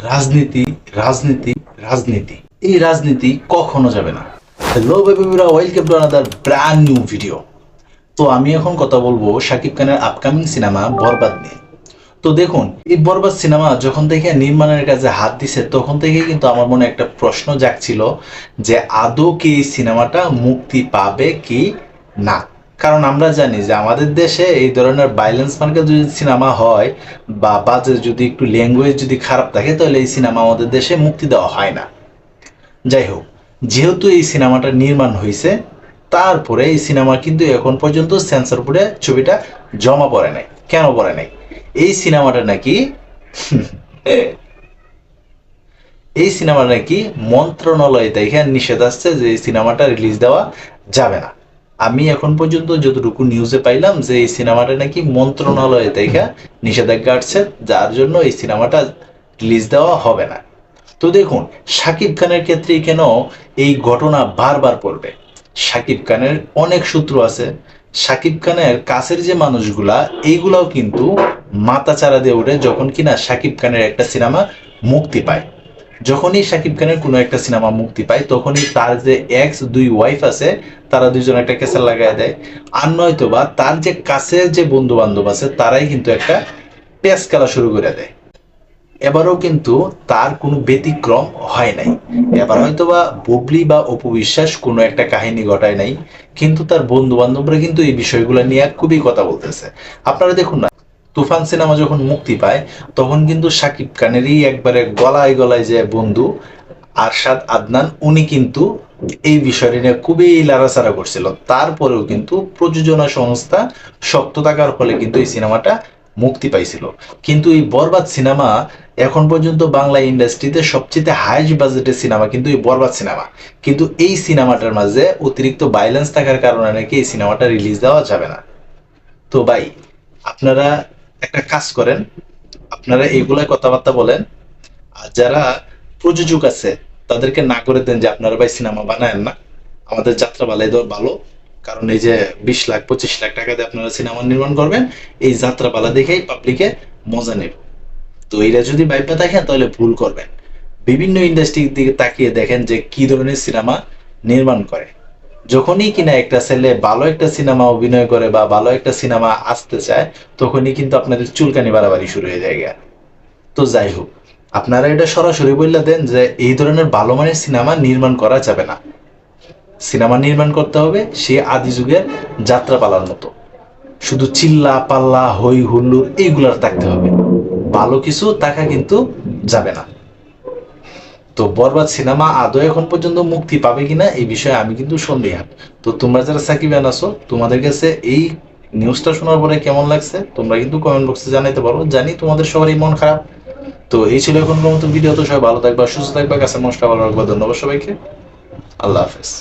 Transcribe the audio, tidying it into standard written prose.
রাজনীতি রাজনীতি রাজনীতি এই রাজনীতি কখনো যাবে না। হ্যালো বেবিরা, welcome to another brand new video. তো আমি এখন কথা বলবো শাকিব খানের আপকামিং সিনেমা বরবাদ নিয়ে। তো দেখুন, এই বরবাদ সিনেমা যখন থেকে নির্মাণের কাজে হাত দিছে তখন থেকে কিন্তু আমার মনে একটা প্রশ্ন জাগছিল যে আদৌ কি এই সিনেমাটা মুক্তি পাবে কি না। কারণ আমরা জানি যে আমাদের দেশে এই ধরনের ভাইলেন্স মার্কা যদি সিনেমা হয় বা বাজে যদি একটু ল্যাঙ্গুয়েজ যদি খারাপ থাকে তাহলে এই সিনেমা আমাদের দেশে মুক্তি দেওয়া হয় না। যাই হোক, যেহেতু এই সিনেমাটা নির্মাণ হয়েছে তারপরে এই সিনেমা কিন্তু এখন পর্যন্ত সেন্সর বোর্ডে ছবিটা জমা পড়ে নাই। কেন পড়ে নাই? এই সিনেমাটা নাকি এই সিনেমাটা নাকি মন্ত্রণালয় থেকে নিষেধ আসছে যে এই সিনেমাটা রিলিজ দেওয়া যাবে না। আমি এখন পর্যন্ত যতটুকু নিউজে পাইলাম যে এই সিনেমাটা নাকি মন্ত্রণালয় থেকে নিষেধাজ্ঞা আসছে, যার জন্য এই সিনেমাটা রিলিজ দেওয়া হবে না। তো দেখুন, শাকিব খানের ক্ষেত্রে কেন এই ঘটনা বারবার পড়বে? শাকিব খানের অনেক সূত্র আছে। শাকিব খানের কাছের যে মানুষগুলা এইগুলাও কিন্তু মাথা চারা দিয়ে ওঠে যখন কিনা শাকিব খানের একটা সিনেমা মুক্তি পায়। যখনই শাকিব খানের কোনো একটা সিনেমা মুক্তি পায় তখনই তার যে এক্স দুই ওয়াইফ আছে তারা দুইজন একটা কেসেল লাগাই দেয়। আর নয়তো বা তার যে কাছের যে বন্ধু বান্ধব আছে তারাই কিন্তু একটা পেস খেলা শুরু করে দেয়। এবারও কিন্তু তার কোনো ব্যতিক্রম হয় নাই। এবার হয়তো বা বুবলি বা অপু বিশ্বাস কোনো একটা কাহিনী ঘটায় নাই, কিন্তু তার বন্ধু বান্ধবরা কিন্তু এই বিষয়গুলো নিয়ে খুবই কথা বলতেছে। আপনারা দেখুন না, তুফান সিনেমা যখন মুক্তি পায় তখন কিন্তু শাকিব খানেরই একবারে গলায় গলায় যে বন্ধু আরশাদ আদনান উনি কিন্তু এই বিষয়টা নিয়ে খুবই লাড়াচাড়া করছিল। তারপরেও কিন্তু প্রযোজনা সংস্থা শক্ত থাকার ফলে কিন্তু এই সিনেমাটা মুক্তি পাইছিল। কিন্তু এই বরবাদ সিনেমা এখন পর্যন্ত বাংলা ইন্ডাস্ট্রিতে সবচেয়ে হাইস্ট বাজেটের সিনেমা কিন্তু এই বরবাদ সিনেমা। কিন্তু এই সিনেমাটার মাঝে অতিরিক্ত ভাইলেন্স থাকার কারণে নাকি এই সিনেমাটা রিলিজ দেওয়া যাবে না। তো ভাই, আপনারা একটা কাজ করেন, আপনারা এইগুলা কথাবার্তা বলেন। আর যারা প্রযোজক আছে তাদেরকে না করে দেন যে আপনারা ভাই সিনেমা বানায়েন না, আমাদের যাত্রা বালাই দেওয়া ভালো। কারণ এই যে 20 লাখ 25 লাখ টাকা দিয়ে আপনারা সিনেমা নির্মাণ করবেন, এই যাত্রা পালা দেখেই পাবলিকে মজা নেব। তো এরা যদি ভাইবা দেখেন তাহলে ভুল করবেন। বিভিন্ন ইন্ডাস্ট্রির দিকে তাকিয়ে দেখেন যে কি ধরনের সিনেমা নির্মাণ করে। যখনই কিনা একটা ছেলে ভালো একটা সিনেমা অভিনয় করে বা ভালো একটা সিনেমা আসতে চায় তখনই কিন্তু আপনাদের চুলকানি বাড়াবাড়ি শুরু হয়ে যায়। তো যাই হোক, আপনারা এটা সরাসরি বললে দেন যে এই ধরনের ভালো মানের সিনেমা নির্মাণ করা যাবে না। সিনেমা নির্মাণ করতে হবে সে আদি যুগের যাত্রা পালার মতো, শুধু চিল্লা পাল্লা হই হুল্লোড় এইগুলার থাকতে হবে, ভালো কিছু থাকা কিন্তু যাবে না। তো বরবাদ সিনেমা আদৌ এখন পর্যন্ত মুক্তি পাবে কিনা এই বিষয়ে আমি কিন্তু সন্দিহান। তো তোমরা যারা সাকিবিয়ান আছো তোমাদের কাছে এই নিউজটা শোনার পরে কেমন লাগছে তোমরা কিন্তু কমেন্ট বক্সে জানাতে পারো। জানি তোমাদের সবারই মন খারাপ। তো এই ছিল এখনকার মতো ভিডিও। তো সবাই ভালো থাকবা, সুস্থ থাকবা, কাছে মানুষটা ভালো রাখবা। ধন্যবাদ সবাইকে। আল্লাহ হাফেজ।